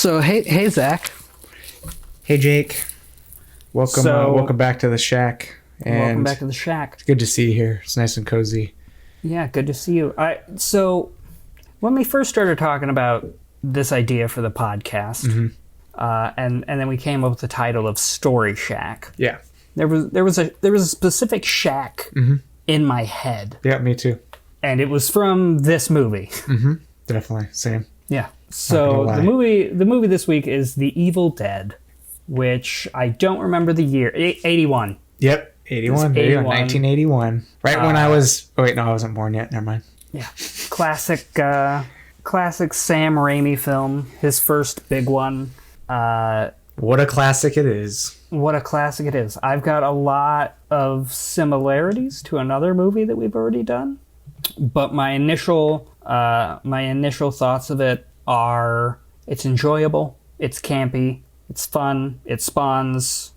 So hey Zach. Hey Jake. Welcome back to the shack. And welcome back to the shack. It's good to see you here. It's nice and cozy. Yeah, good to see you. So when we first started talking about this idea for the podcast, and then we came up with the title of Story Shack. Yeah. There was a specific shack in my head. Yeah, me too. And it was from this movie. Definitely. Same. Yeah. So the movie this week is The Evil Dead, which I don't remember the year. 81. Yep. 81. 1981. Right when I was... Oh, wait, no, I wasn't born yet. Never mind. Yeah. Classic Sam Raimi film. His first big one. What a classic it is. What a classic it is. I've got a lot of similarities to another movie that we've already done. But my initial thoughts of it are it's enjoyable, it's campy, it's fun, it spawns,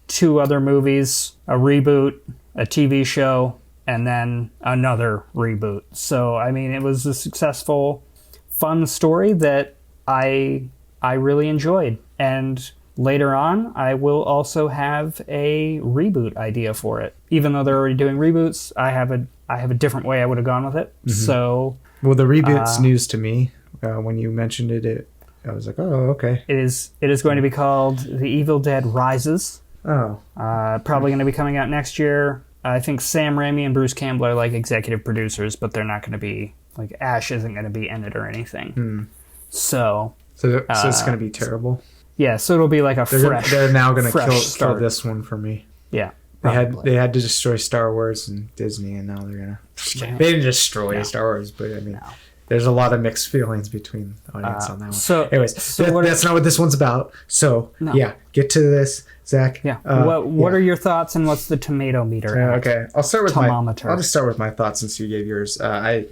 two other movies, a reboot, a TV show, and then another reboot. So, I mean, it was a successful, fun story that I really enjoyed. And later on, I will also have a reboot idea for it. Even though they're already doing reboots, I have a different way I would have gone with it. So, well, the reboot's news to me. When you mentioned it, I was like, oh, okay. It is going to be called The Evil Dead Rises. Oh. Probably going to be coming out next year. I think Sam Raimi and Bruce Campbell are like executive producers, but they're not going to be, like, Ash isn't going to be in it or anything. So it's going to be terrible. Yeah, so it'll be like they're now going to kill this this one for me. Yeah. They had to destroy Star Wars and Disney, and now they're going to... They didn't destroy Star Wars, but I mean... There's a lot of mixed feelings between the audience on that one. Anyways, that's not what this one's about. So, get to this, Zach. Yeah. What are your thoughts, and what's the tomato meter? Okay, I'll start with thermometer. I'll just start with my thoughts since you gave yours. This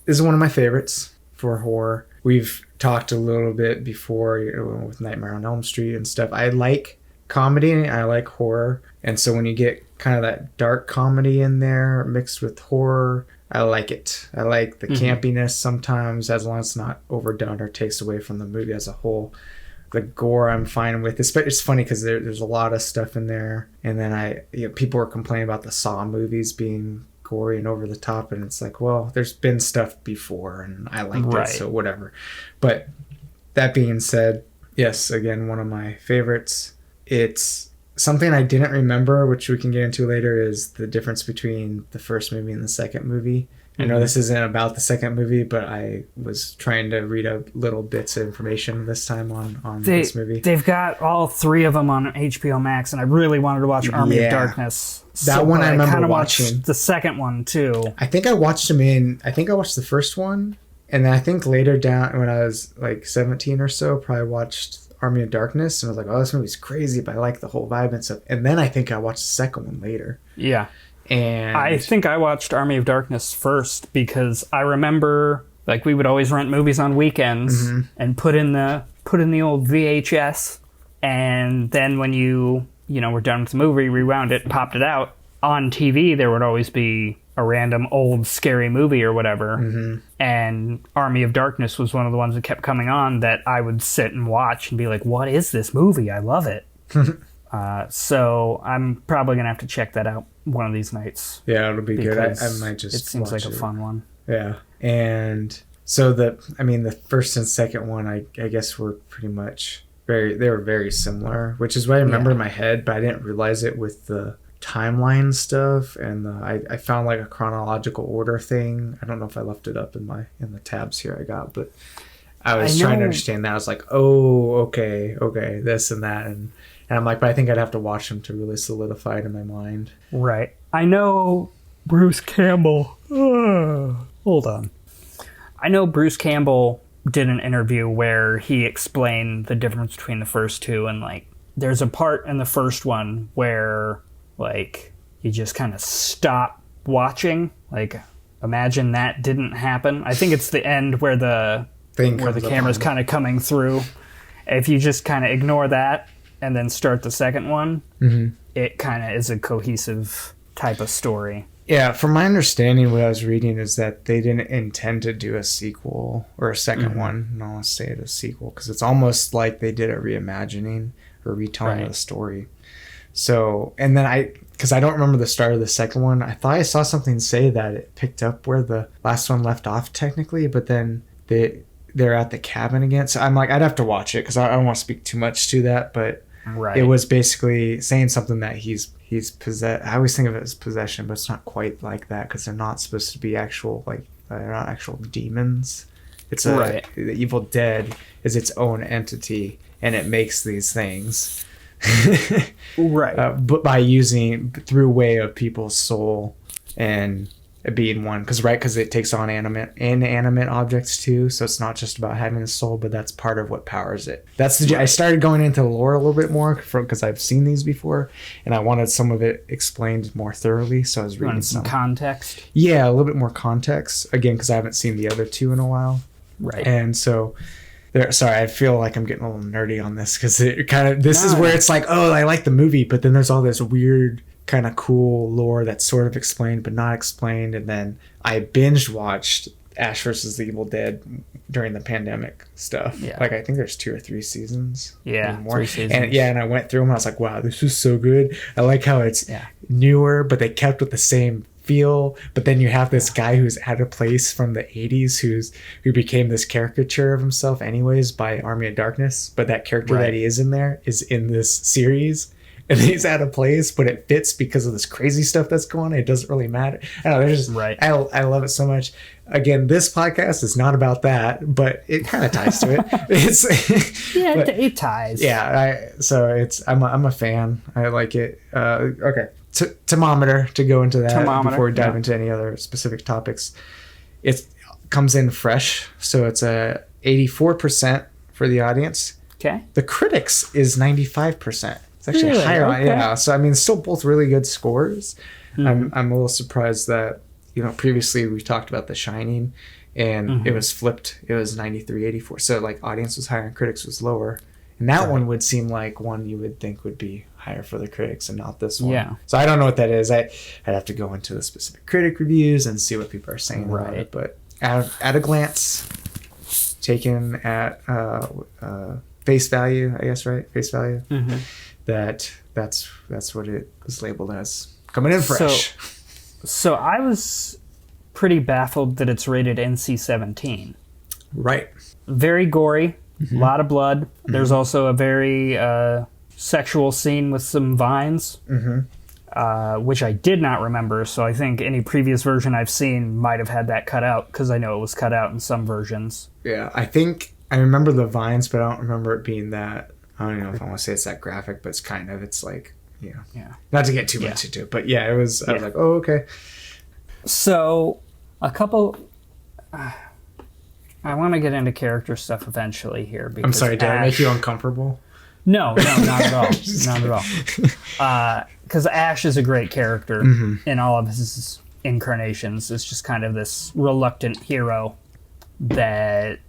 is one of my favorites for horror. We've talked a little bit before with Nightmare on Elm Street and stuff. I like comedy and I like horror, and so when you get kind of that dark comedy in there mixed with horror, I like it. I like the campiness sometimes, as long as it's not overdone or takes away from the movie as a whole. The gore I'm fine with. It's funny because there's a lot of stuff in there. And then people were complaining about the Saw movies being gory and over the top. And it's like, well, there's been stuff before and I liked it, so whatever. But that being said, yes, again, one of my favorites. It's something I didn't remember, which we can get into later, is the difference between the first movie and the second movie. I know this isn't about the second movie, but I was trying to read up little bits of information this time on this movie. They've got all three of them on HBO Max, and I really wanted to watch Army of Darkness. That one I remember watching. The second one, too. I think I watched the first one, and then I think later down, when I was like 17 or so, probably watched Army of Darkness, and I was like, oh, this movie's crazy, but I like the whole vibe and stuff. And then I think I watched the second one later. Yeah. And I think I watched Army of Darkness first because I remember, like, we would always rent movies on weekends and put in the old VHS, and then when you were done with the movie, rewound it, popped it out. On TV, there would always be a random old scary movie or whatever, and Army of Darkness was one of the ones that kept coming on that I would sit and watch and be like, what is this movie? I love it. So I'm probably gonna have to check that out one of these nights. Yeah, it'll be good. I might just it seems like a fun one. Yeah. And so the first and second one, I guess were pretty much they were very similar, which is what I remember in my head, but I didn't realize it with the timeline stuff, and I found like a chronological order thing. I don't know if I left it up in the tabs here I got, but I was trying to understand that. I was like, oh, okay, this and that, and I'm like, but I think I'd have to watch them to really solidify it in my mind. Right. I know Bruce Campbell. Hold on. I know Bruce Campbell did an interview where he explained the difference between the first two, and like, there's a part in the first one where, like, you just kind of stop watching. Like, imagine that didn't happen. I think it's the end where the camera's kind of coming through. If you just kind of ignore that and then start the second one, it kind of is a cohesive type of story. Yeah, from my understanding, what I was reading is that they didn't intend to do a sequel or a second one. I don't want to say it a sequel because it's almost like they did a reimagining or retelling of the story. So, and then because I don't remember the start of the second one, I thought I saw something say that it picked up where the last one left off technically, but then they're at the cabin again. So I'm like, I'd have to watch it because I don't want to speak too much to that, but it was basically saying something that he's possessed. I always think of it as possession, but it's not quite like that because they're not supposed to be actual, like, they're not actual demons. It's the Evil Dead is its own entity and it makes these things. But by using through way of people's soul and being one, because it takes on inanimate objects too, so it's not just about having a soul, but that's part of what powers it. I started going into the lore a little bit more because I've seen these before and I wanted some of it explained more thoroughly, so I was reading some context. Yeah, a little bit more context again because I haven't seen the other two in a while. And so sorry, I feel like I'm getting a little nerdy on this because it kind of is where it's like, oh, I like the movie, but then there's all this weird kind of cool lore that's sort of explained but not explained. And then I binge watched Ash versus the Evil Dead during the pandemic stuff. Like I think there's 2 or 3 seasons. More. 3 seasons. And I went through them and I was like, wow, this is so good. I like how it's newer, but they kept with the same feel. But then you have this guy who's at a place from the 80s who became this caricature of himself anyways by Army of Darkness, but that character that he is in there is in this series. And he's out of place, but it fits because of this crazy stuff that's going on. It doesn't really matter. I don't know. There's just, I love it so much. Again, this podcast is not about that, but it kind of ties to it. It ties. I'm a fan. I like it. Okay. Thermometer to go into that before we dive into any other specific topics. It comes in fresh, so it's a 84% for the audience. Okay. The critics is 95%. It's actually higher. So I mean, still both really good scores. I'm a little surprised that previously we talked about The Shining, and it was flipped. It was 93-84. So like audience was higher and critics was lower, and that one would seem like one you would think would be higher for the critics and not this one. Yeah. So I don't know what that is. I'd have to go into the specific critic reviews and see what people are saying about it. But at a glance, taken at face value, I guess, right? Face value. That's what it was labeled as. Coming in fresh. So I was pretty baffled that it's rated NC-17. Right. Very gory, a lot of blood. There's also a very sexual scene with some vines, which I did not remember. So I think any previous version I've seen might have had that cut out because I know it was cut out in some versions. Yeah, I think I remember the vines, but I don't remember it being that. I don't know if I want to say it's that graphic, but it's like, not to get too much into it, but it was, I was like, oh, okay. So a couple, I want to get into character stuff eventually here. Because I'm sorry, did I make you uncomfortable? No, not at all. Not at all. Because Ash is a great character in all of his incarnations. It's just kind of this reluctant hero that,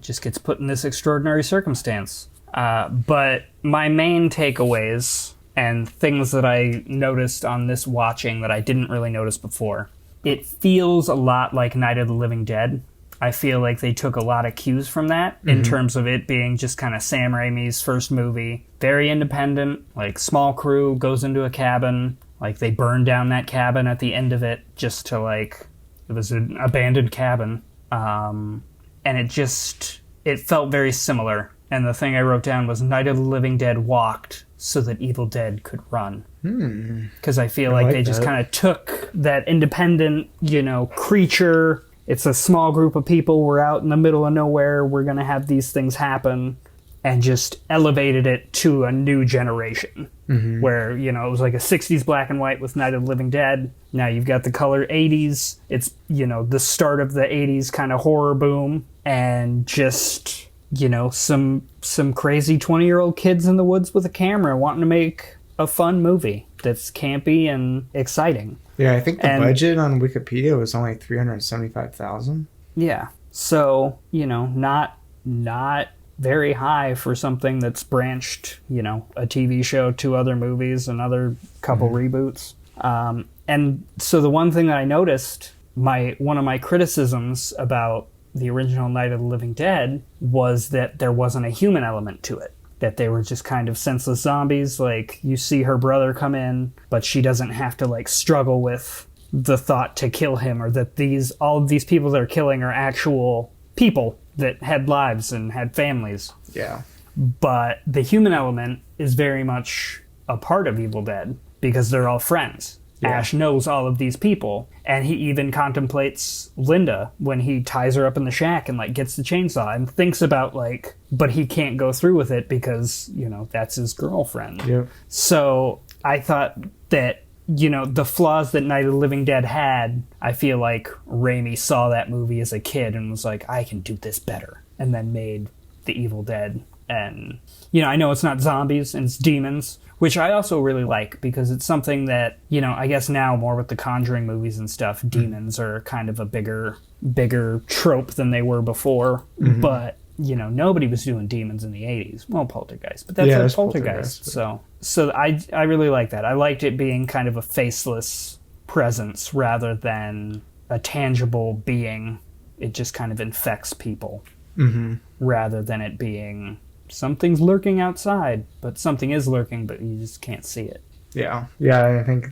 just gets put in this extraordinary circumstance. But my main takeaways and things that I noticed on this watching that I didn't really notice before, it feels a lot like Night of the Living Dead. I feel like they took a lot of cues from that in terms of it being just kind of Sam Raimi's first movie. Very independent, like small crew, goes into a cabin. Like they burn down that cabin at the end of it just to it was an abandoned cabin. And it felt very similar. And the thing I wrote down was Night of the Living Dead walked so that Evil Dead could run. Because I feel like they just kind of took that independent, creature. It's a small group of people. We're out in the middle of nowhere. We're going to have these things happen. And just elevated it to a new generation. Where, it was like a 60s black and white with Night of the Living Dead. Now you've got the color 80s. It's, the start of the 80s kind of horror boom. And just... some crazy 20-year-old kids in the woods with a camera wanting to make a fun movie that's campy and exciting. Yeah, I think the budget on Wikipedia was only $375,000. Yeah, so not very high for something that's branched. A TV show, 2 other movies, another couple reboots. And so the one thing that I noticed, one of my criticisms about the original Night of the Living Dead was that there wasn't a human element to it. That they were just kind of senseless zombies. Like, you see her brother come in, but she doesn't have to, like, struggle with the thought to kill him, or that all of these people that are killing are actual people that had lives and had families. Yeah. But the human element is very much a part of Evil Dead because they're all friends. Yeah. Ash knows all of these people, and he even contemplates Linda when he ties her up in the shack and, like, gets the chainsaw and thinks about, like, but he can't go through with it because, you know, that's his girlfriend. Yeah. So I thought that, you know, the flaws that Night of the Living Dead had, I feel like Raimi saw that movie as a kid and was like, I can do this better, and then made The Evil Dead. And, you know, I know it's not zombies and it's demons, which I also really like because it's something that, you know, I guess now more with the Conjuring movies and stuff, demons are kind of a bigger trope than they were before. Mm-hmm. But, you know, nobody was doing demons in the 80s. Well, Poltergeist, but that's a Poltergeist. So I really like that. I liked it being kind of a faceless presence rather than a tangible being. It just kind of infects people rather than it being... something's lurking outside, but something is lurking, but you just can't see it. Yeah. I think,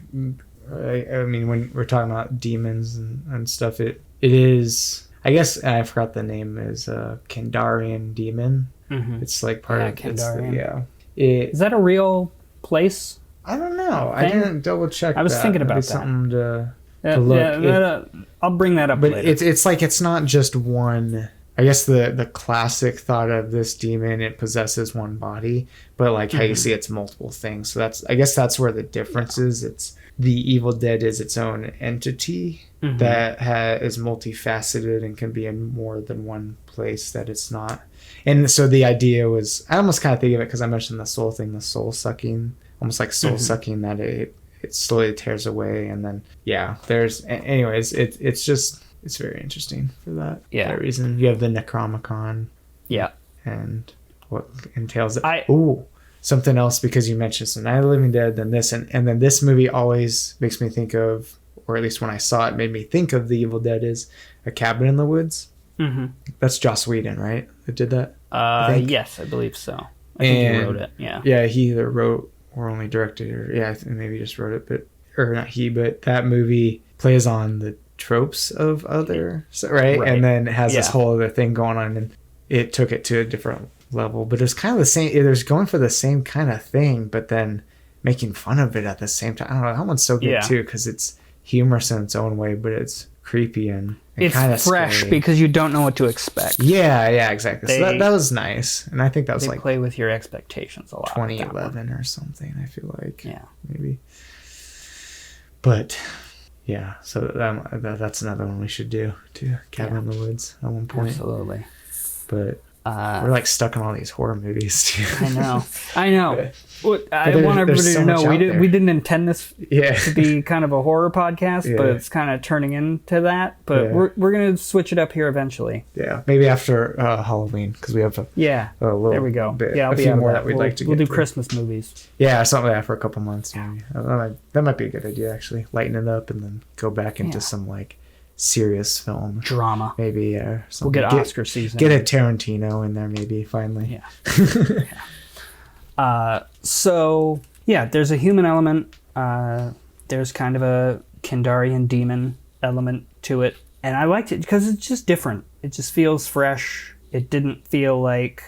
I mean, when we're talking about demons and stuff, it is, I guess, I forgot the name, is a Kandarian demon. Mm-hmm. It's like part of Kandarian. Is that a real place? I don't know. I didn't double check. I was thinking about that. Something to look. I'll bring that up. But later. It's like it's not just one. I guess the classic thought of this demon, it possesses one body, but like how you see it's multiple things. So I guess that's where the difference is. It's the Evil Dead is its own entity that is multifaceted and can be in more than one place that it's not. And so the idea was, I almost kind of think of it because I mentioned the soul thing, the soul sucking, almost like soul sucking, that it slowly tears away. And then, anyways, it's just... it's very interesting for that reason. You have the Necronomicon. Yeah. And what entails it. Something else, because you mentioned some Night of the Living Dead, then this, and then this movie always makes me think of, or at least when I saw it, made me think of The Evil Dead, is A Cabin in the Woods. Mm-hmm. That's Joss Whedon, right? That did that? Yes, I believe so. I think he wrote it, yeah. Yeah, he either wrote or only directed, or maybe just wrote it, or not he, but that movie plays on the tropes of other, right? And then it has this whole other thing going on, and it took it to a different level, but it's kind of the same. It was going for the same kind of thing, but then making fun of it at the same time. I don't know, that one's so good too, because it's humorous in its own way, but it's creepy and it's kind of fresh scary. Because you don't know what to expect. Yeah, exactly. So that was nice, and I think that was they like play with your expectations a lot. 2011 or something, I feel like. Yeah, maybe. But yeah, so that's another one we should do too. Cabin in the Woods at one point. Absolutely. But we're like stuck in all these horror movies too. I know. I want everybody to know we didn't intend this to be kind of a horror podcast, but it's kind of turning into that. But we're gonna switch it up here eventually. Yeah, maybe after Halloween, because we have a little there we go. Bit, I'll a be few out more of that. We'd like to we'll get do through. Christmas movies. Yeah, something like that for a couple months maybe. That might be a good idea, actually. Lighten it up and then go back into some like serious film drama, maybe. We'll get Oscar season. Get a Tarantino in there, maybe finally. So there's a human element. There's kind of a Kandarian demon element to it, and I liked it because it's just different. It just feels fresh. It didn't feel like,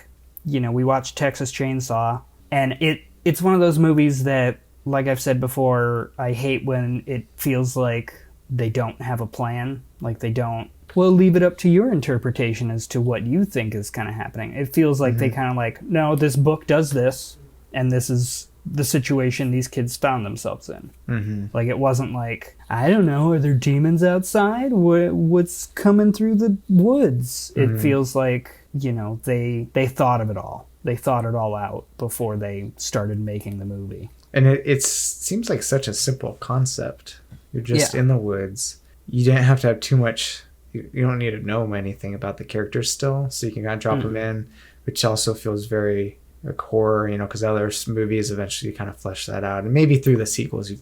we watched Texas Chainsaw, and it's one of those movies that, like I've said before, I hate when it feels like they don't have a plan. Like they don't, well, leave it up to your interpretation as to what you think is kind of happening. It feels like they kind of like, no, this book does this, and this is the situation these kids found themselves in. Mm-hmm. Like it wasn't like, I don't know, are there demons outside? What's coming through the woods? Mm-hmm. It feels like, they thought of it all. They thought it all out before they started making the movie. And it seems like such a simple concept. You're just in the woods. You didn't have to have too much. You don't need to know anything about the characters still, so you can kind of drop them in, which also feels very like horror, because other movies eventually kind of flesh that out, and maybe through the sequels you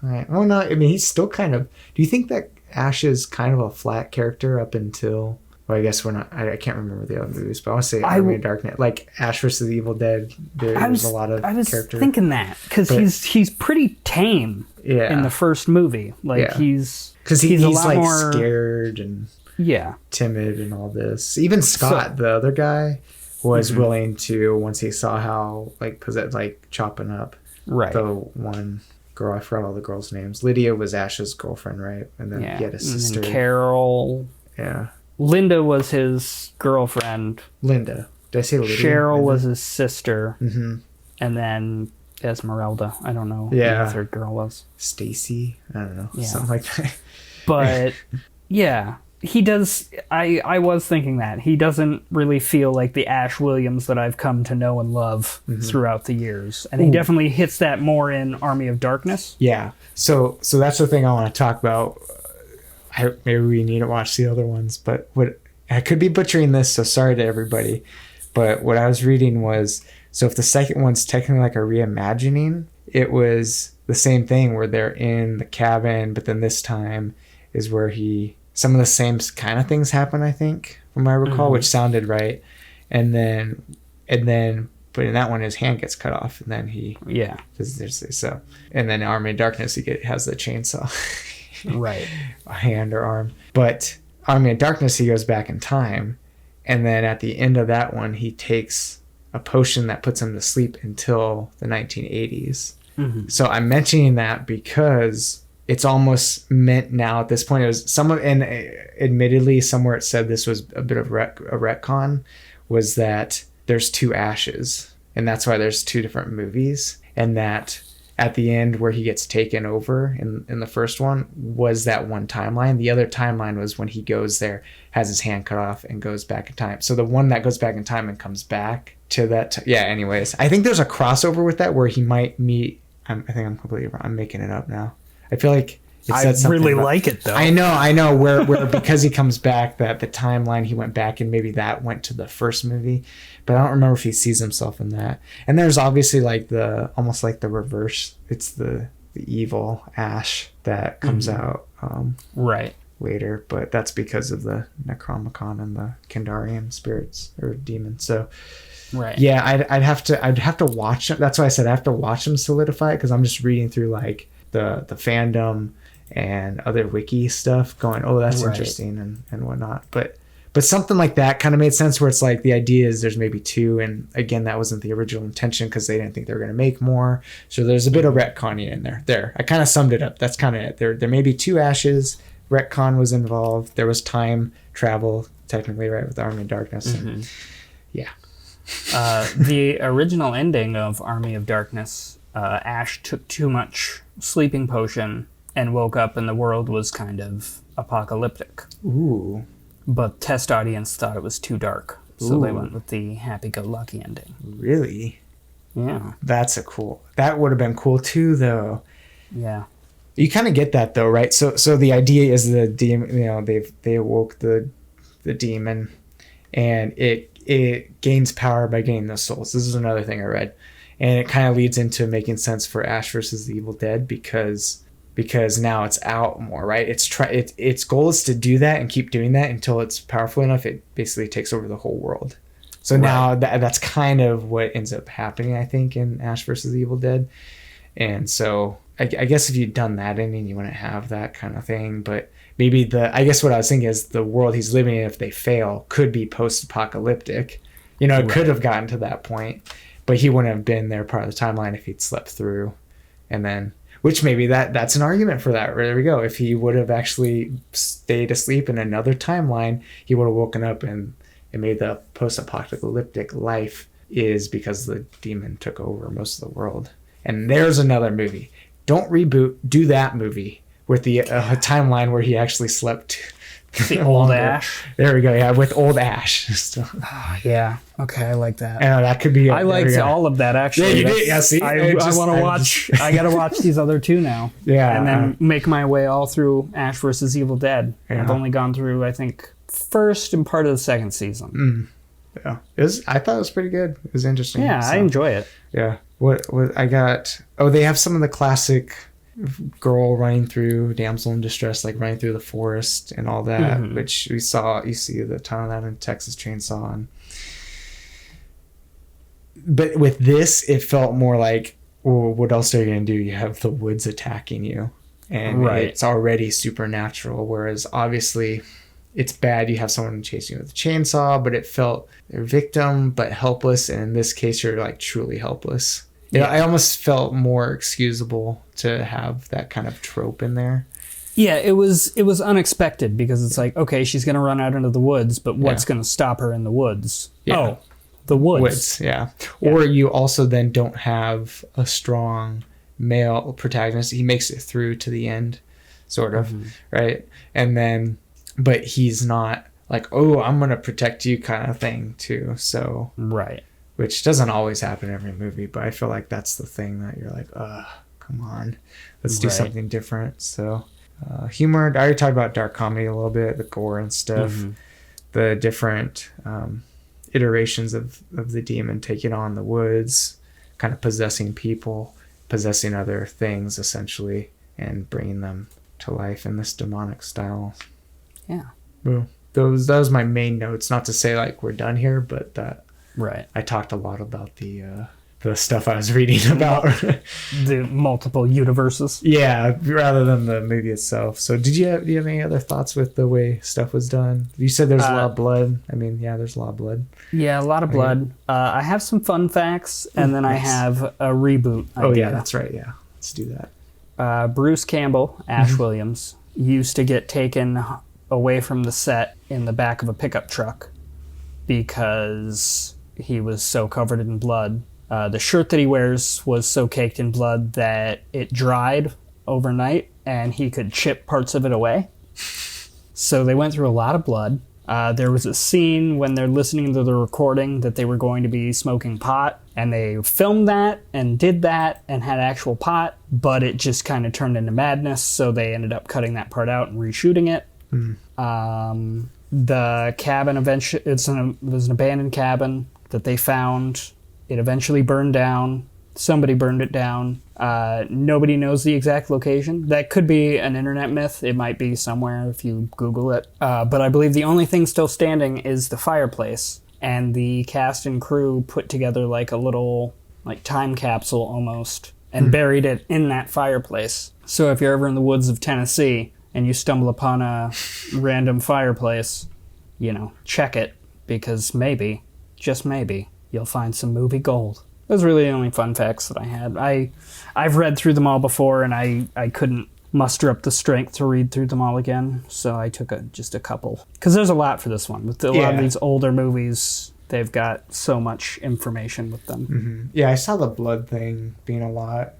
Oh no, I mean he's still kind of. Do you think that Ash is kind of a flat character up until? Well, I guess we're not. I can't remember the other movies, but I want to say Army of Darkness, like Ash versus the Evil Dead. There's a lot of character. Thinking that because he's pretty tame. Yeah. In the first movie, like he's he's a lot like more scared and timid and all this. Even Scott, the other guy, was willing to once he saw how like chopping up the one girl. I forgot all the girls' names. Lydia was Ash's girlfriend, right? And then he had a sister, and Carol. Yeah. Linda was his girlfriend. Linda. Did I say Lydia? Cheryl Linda? was his sister. Mm-hmm. And then Esmeralda. I don't know who the third girl was. Stacy? I don't know. Yeah. Something like that. But, yeah. He does... I was thinking that. He doesn't really feel like the Ash Williams that I've come to know and love throughout the years. And he definitely hits that more in Army of Darkness. Yeah. So that's the thing I want to talk about. Maybe we need to watch the other ones, but I could be butchering this, so sorry to everybody. But what I was reading was, so if the second one's technically like a reimagining, it was the same thing where they're in the cabin, but then this time is where some of the same kind of things happen, I think, from what I recall, which sounded right. And then, but in that one, his hand gets cut off, and then and then Army of Darkness, he has the chainsaw. Right. A hand or arm. But Army of Darkness, he goes back in time, and then at the end of that one, he takes a potion that puts him to sleep until the 1980s. So I'm mentioning that because it's almost meant now at this point. It was and admittedly, somewhere it said this was a bit of a retcon, was that there's two Ashes, and that's why there's two different movies, and that at the end where he gets taken over in the first one was that one timeline. The other timeline was when he goes there, has his hand cut off, and goes back in time. So the one that goes back in time and comes back to that. Anyways, I think there's a crossover with that where he might meet. I think I'm completely wrong. I'm making it up now. I feel like it said something. I really like it though. I know. Where because he comes back, that the timeline he went back and maybe that went to the first movie, but I don't remember if he sees himself in that. And there's obviously like almost like the reverse. It's the evil Ash that comes out right later, but that's because of the Necronomicon and the Kandarian spirits or demons. So. Right. Yeah, I'd have to watch them. That's why I said I have to watch them solidify it, because I'm just reading through like the fandom and other wiki stuff, going, oh, that's interesting and whatnot. But something like that kind of made sense, where it's like the idea is there's maybe two, and again that wasn't the original intention because they didn't think they were going to make more. So there's a bit of retconning in there. There, I kind of summed it up. That's kind of it. There may be two Ashes. Retcon was involved. There was time travel technically, right, with Army of Darkness. And, yeah. The original ending of Army of Darkness, Ash took too much sleeping potion and woke up and the world was kind of apocalyptic. Ooh. But test audience thought it was too dark, so they went with the happy-go-lucky ending. Really? Yeah. That would have been cool too, though. Yeah. You kind of get that though, right? So the idea is the demon, they awoke the demon, and it gains power by getting those souls. This is another thing I read, and it kind of leads into making sense for Ash versus the Evil Dead because now it's out more, right? Its goal is to do that and keep doing that until it's powerful enough. It basically takes over the whole world. So now that's kind of what ends up happening, I think, in Ash versus the Evil Dead. And so I guess if you'd done that ending, you wouldn't have that kind of thing, but. Maybe I guess what I was thinking is the world he's living in, if they fail, could be post-apocalyptic. It could have gotten to that point, but he wouldn't have been there part of the timeline if he'd slept through. And then, which maybe that's an argument for that. There we go. If he would have actually stayed asleep in another timeline, he would have woken up and made the post-apocalyptic life is because the demon took over most of the world. And there's another movie. Don't reboot. Do that movie. With the timeline where he actually slept. The old Ash. There we go. Yeah, with old Ash. Yeah. Okay, I like that. That could be. I liked all of that actually. Yeah, you did. Yeah, see, I want to watch. I got to watch these other two now. Yeah, and then make my way all through Ash versus Evil Dead. Yeah. I've only gone through, I think, first and part of the second season. Yeah, I thought it was pretty good. It was interesting. Yeah, I enjoy it. Yeah. What I got? Oh, they have some of the classic. girl running through, damsel in distress, like running through the forest and all that, which you see the ton of that in Texas Chainsaw. But with this, it felt more like, well, what else are you going to do? You have the woods attacking you, and it's already supernatural, whereas obviously it's bad. You have someone chasing you with a chainsaw, but it felt they're victim but helpless, and in this case you're like truly helpless. Yeah, I almost felt more excusable to have that kind of trope in there. Yeah, it was unexpected, because it's like, okay, she's going to run out into the woods, but what's going to stop her in the woods? Yeah. Oh, the woods. Yeah. Or you also then don't have a strong male protagonist. He makes it through to the end, sort of, right? And then, but he's not like, oh, I'm going to protect you kind of thing too. So, right. Which doesn't always happen in every movie, but I feel like that's the thing that you're like, come on, let's do something different. So, humor, I already talked about dark comedy a little bit, the gore and stuff, the different iterations of the demon taking on the woods, kind of possessing people, possessing other things essentially, and bringing them to life in this demonic style. Yeah. Well, that was my main notes. Not to say like we're done here, but that I talked a lot about the stuff I was reading about. The multiple universes. Yeah, rather than the movie itself. So do you have any other thoughts with the way stuff was done? You said there's a lot of blood. I mean, yeah, there's a lot of blood. Yeah, a lot of blood. I have some fun facts, and then I have a reboot idea. Oh, yeah, that's right. Yeah, let's do that. Bruce Campbell, Ash Williams, used to get taken away from the set in the back of a pickup truck because he was so covered in blood. The shirt that he wears was so caked in blood that it dried overnight, and he could chip parts of it away. So they went through a lot of blood. There was a scene when they're listening to the recording that they were going to be smoking pot, and they filmed that and did that and had actual pot, but it just kind of turned into madness, so they ended up cutting that part out and reshooting it. The cabin eventually, it was an abandoned cabin that they found. It eventually burned down. Somebody burned it down. Nobody knows the exact location. That could be an internet myth. It might be somewhere if you Google it. But I believe the only thing still standing is the fireplace. And the cast and crew put together like a little like time capsule almost and buried it in that fireplace. So if you're ever in the woods of Tennessee and you stumble upon a random fireplace, check it, because maybe, just maybe, you'll find some movie gold. Those are really the only fun facts that I had. I've read through them all before, and I couldn't muster up the strength to read through them all again, so I took just a couple. Because there's a lot for this one. With a lot of these older movies, they've got so much information with them. Yeah, I saw the blood thing being a lot.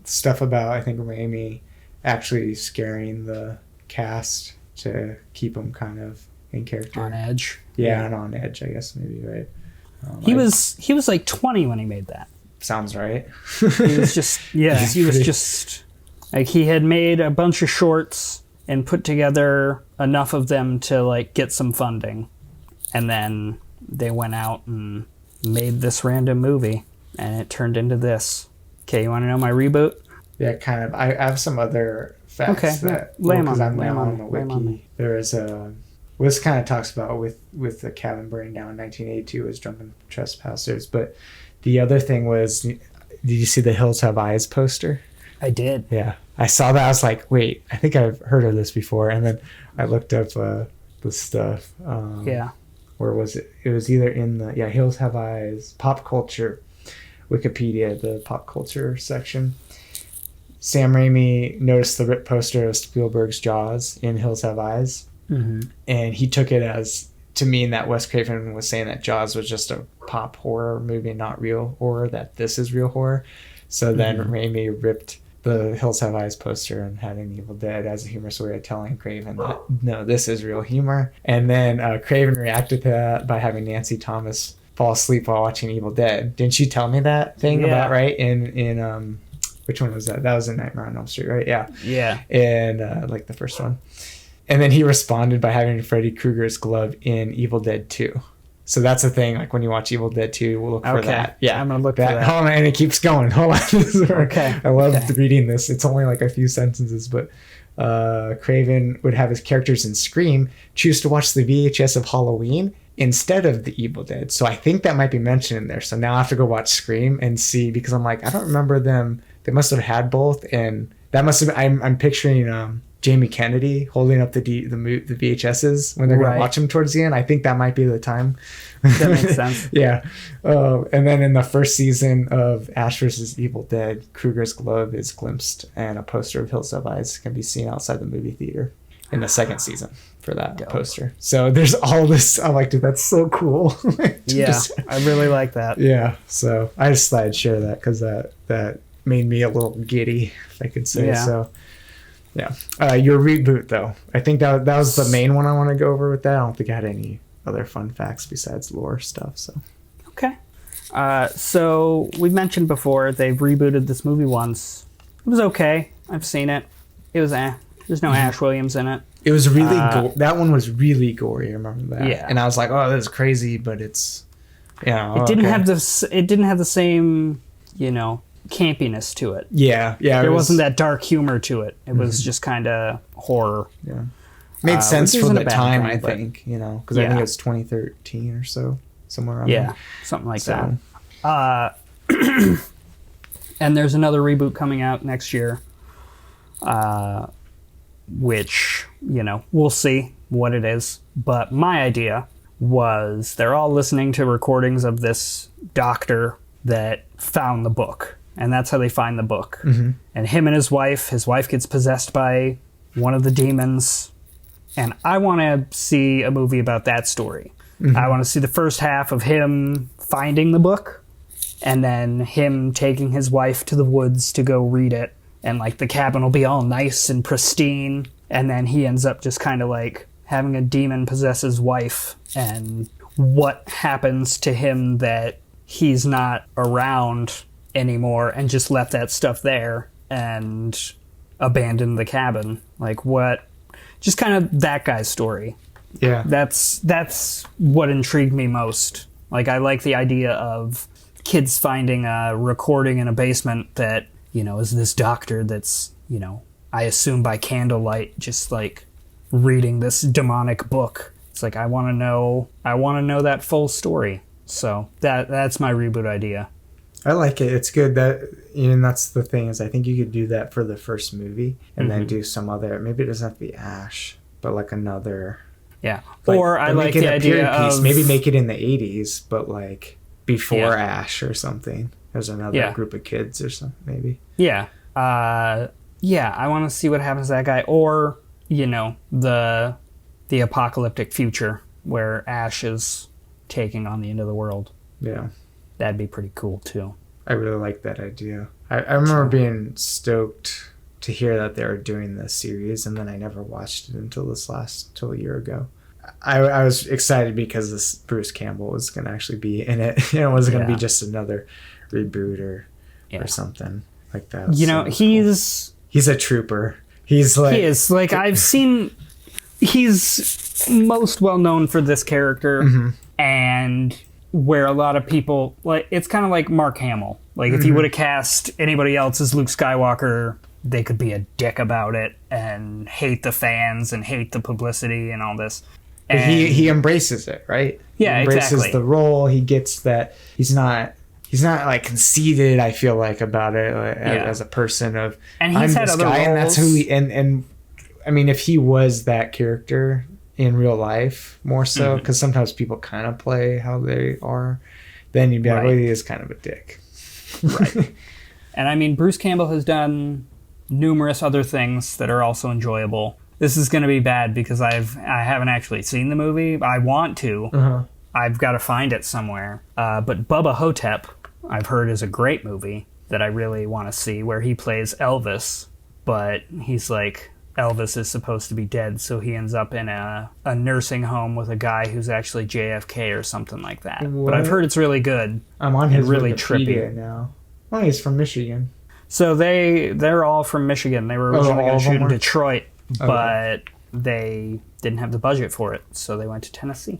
Stuff about, I think, Raimi actually scaring the cast to keep them kind of in character. On edge. Yeah, and on edge, I guess, maybe, right? He was like 20 when he made that. Sounds right. He was just, like, he had made a bunch of shorts and put together enough of them to like get some funding. And then they went out and made this random movie, and it turned into this. Okay, you want to know my reboot? Yeah, kind of. I have some other facts because I'm now on the wiki. There is a... Well, this kind of talks about with the cabin burning down in 1982 as drunken trespassers. But the other thing was, did you see the Hills Have Eyes poster? I did. Yeah. I saw that. I was like, wait, I think I've heard of this before. And then I looked up the stuff. Where was it? It was either in the, Hills Have Eyes, pop culture, Wikipedia, the pop culture section. Sam Raimi noticed the rip poster of Spielberg's Jaws in Hills Have Eyes. And he took it as to mean that Wes Craven was saying that Jaws was just a pop horror movie, not real horror, that this is real horror. So then Raimi ripped the Hills Have Eyes poster and had an Evil Dead as a humorous way of telling Craven that, no, this is real humor. And then Craven reacted to that by having Nancy Thomas fall asleep while watching Evil Dead. Didn't you tell me that thing about, right? In which one was that? That was in Nightmare on Elm Street, right? Yeah. Yeah. And like the first one. And then he responded by having Freddy Krueger's glove in Evil Dead 2. So that's the thing. Like when you watch Evil Dead 2, we'll look for that. Yeah, I'm gonna look for that. Hold on, and it keeps going. Hold on. Okay. I love reading this. It's only like a few sentences, but Craven would have his characters in Scream choose to watch the VHS of Halloween instead of the Evil Dead. So I think that might be mentioned in there. So now I have to go watch Scream and see, because I'm like, I don't remember them. They must have had both, and that must have. I'm picturing Jamie Kennedy holding up the VHSs when they're going to watch them towards the end. I think that might be the time. That makes sense. Yeah. And then in the first season of Ash vs. Evil Dead, Krueger's glove is glimpsed, and a poster of Hills Have Eyes can be seen outside the movie theater in the second season for that poster. So there's all this. I'm like, dude, that's so cool. Yeah, I really like that. Yeah. So I just thought I'd share that because that made me a little giddy, if I could say so. Yeah. Your reboot, though. I think that was the main one I want to go over with that. I don't think I had any other fun facts besides lore stuff. So. Okay. So we mentioned before they've rebooted this movie once. It was okay. I've seen it. It was There's no Ash Williams in it. It was really that one was really gory. I remember that. Yeah. And I was like, oh, this is crazy, but it's it didn't have the same, campiness to it. Yeah. There wasn't that dark humor to it. It was just kind of horror. Yeah. Made sense for the time, thing, I think, because I think it was 2013 or so, somewhere around there. Something like that. And there's another reboot coming out next year, which, we'll see what it is. But my idea was they're all listening to recordings of this doctor that found the book. And that's how they find the book. Mm-hmm. And him and his wife gets possessed by one of the demons. And I want to see a movie about that story. Mm-hmm. I want to see the first half of him finding the book, and then him taking his wife to the woods to go read it. And like the cabin will be all nice and pristine. And then he ends up just kind of like having a demon possess his wife. And what happens to him that he's not around anymore and just left that stuff there and abandoned the cabin. Like what? Just kind of that guy's story. Yeah. That's what intrigued me most. Like I like the idea of kids finding a recording in a basement that, is this doctor that's, I assume by candlelight, just like reading this demonic book. It's like I want to know that full story. So that's my reboot idea. I like it. It's good and that's the thing is I think you could do that for the first movie and then do some other, maybe it doesn't have to be Ash, but like another. Yeah. Or I like the idea of maybe make it in the 80s, but like before Ash or something. There's another group of kids or something maybe. Yeah. I want to see what happens to that guy, or, the apocalyptic future where Ash is taking on the end of the world. Yeah. That'd be pretty cool, too. I really like that idea. I remember being stoked to hear that they were doing this series, and then I never watched it until a year ago. I was excited because this Bruce Campbell was going to actually be in it. It wasn't going to be just another reboot or something like that. He's a trooper. He is. Like, I've seen... He's most well known for this character, and... where a lot of people, like, it's kind of like Mark Hamill. Like, if you would have cast anybody else as Luke Skywalker, they could be a dick about it and hate the fans and hate the publicity and all this. And he embraces it, right? Yeah, he embraces exactly. the role. He gets that he's not like conceited, I feel like, about it as a person of, and he's I'm had this other guy, roles. and that's who and I mean, if he was that character in real life more so, because sometimes people kind of play how they are, then you'd be like, well, he is kind of a dick. Right. And I mean, Bruce Campbell has done numerous other things that are also enjoyable. This is going to be bad because I haven't actually seen the movie. I want to. I've got to find it somewhere. But Bubba Hotep, I've heard, is a great movie that I really want to see, where he plays Elvis, but he's like... Elvis is supposed to be dead, so he ends up in a nursing home with a guy who's actually JFK or something like that. What? But I've heard it's really good. I'm on his really Wikipedia now. Oh, he's from Michigan. So they're all from Michigan. They were originally going to shoot in Detroit, but they didn't have the budget for it, so they went to Tennessee.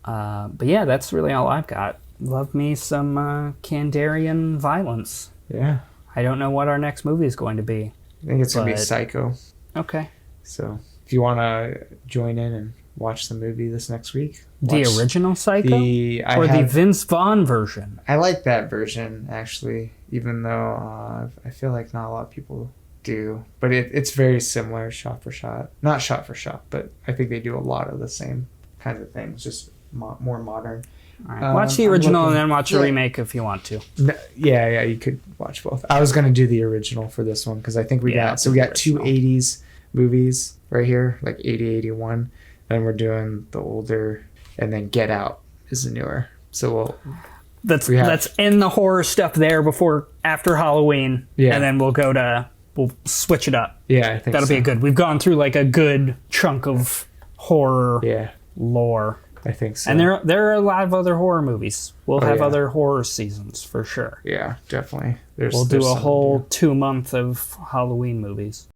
But yeah, that's really all I've got. Love me some Kandarian violence. Yeah. I don't know what our next movie is going to be. I think it's going to be Psycho. Okay. So if you want to join in and watch the movie this next week. The original Psycho? The Vince Vaughn version? I like that version, actually, even though I feel like not a lot of people do. But it's very similar shot for shot. Not shot for shot, but I think they do a lot of the same kinds of things, just more modern. All right. Watch the original and then watch the remake if you want to. Yeah, you could watch both. I was going to do the original for this one because I think we got two 80s movies right here, like 80, 81. Then we're doing the older, and then Get Out is the newer. So let's end the horror stuff there after Halloween, and then we'll switch it up. Yeah, I think that'll be a good. We've gone through like a good chunk of horror lore. I think so. And there are a lot of other horror movies. We'll have other horror seasons for sure. Yeah, definitely. We'll do a whole 2 month of Halloween movies.